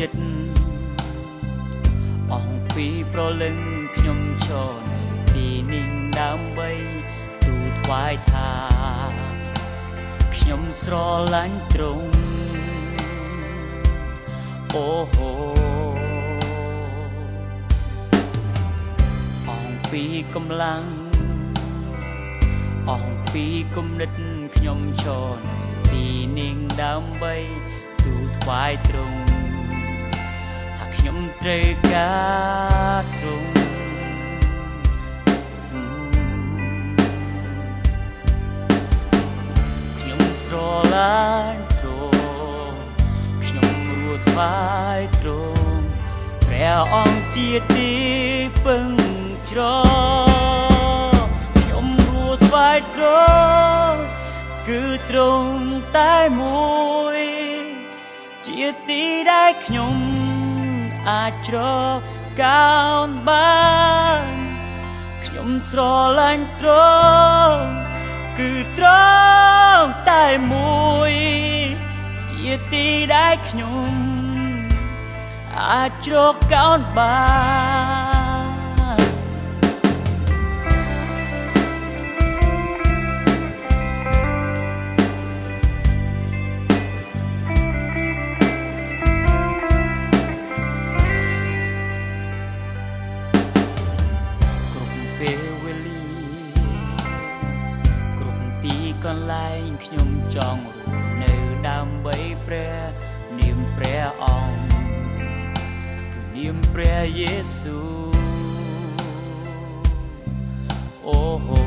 ចិត្តអង្គពីប្រលឹងខ្ញុំឈរនៅទីនេះដើម្បីទូលថ្វាយថាខ្ញុំស្រឡាញ់ទ្រង់អូហូអង្គពីកម្លាំងអង្គពីគំនិតខ្ញុំឈរនៅទីនេះដើម្បីទូលថ្វាយទ្រង់ថាខ្ញុំត្រូវការទ្រង់ខ្ញុំស្រឡាញ់ទ្រង់ខ្ញុំរួចថ្វាយទ្រង់ព្រះអង្គជាទីពឹងជ្រកខ្ញុំរួចថ្វាយទ្រង់គឺទ្រង់តែមួយជាទីដែលខ្ញុំអាចជ្រកកោនបានខ្ញុំស្រឡាញ់ទ្រង់គឺទ្រង់តែមួយជាទីដែលខ្ញុំអាចជ្រកកោនបានពេលវេលាគ្រប់ទីកន្លែងខ្ញុំចង់រស់នៅដើម្បីព្រះនាមព្រះអង្គគឺនាមព្រះយេស៊ូវអូហូ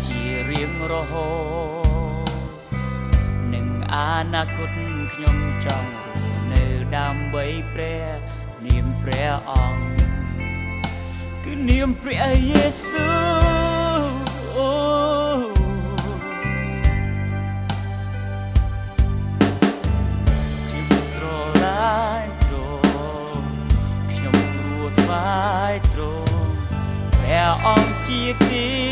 ជារៀងរហូតនឹងអនាគតខ្ញុំចង់រស់នៅដើម្បីព្រះនាមព្រះអង្គគឺនាមព្រះយេស៊ូវអូខ្ញុំស្រឡាញ់ទ្រង់ខ្ញុំរួចថ្វាយទ្រង់ព្រះអង្គជាទី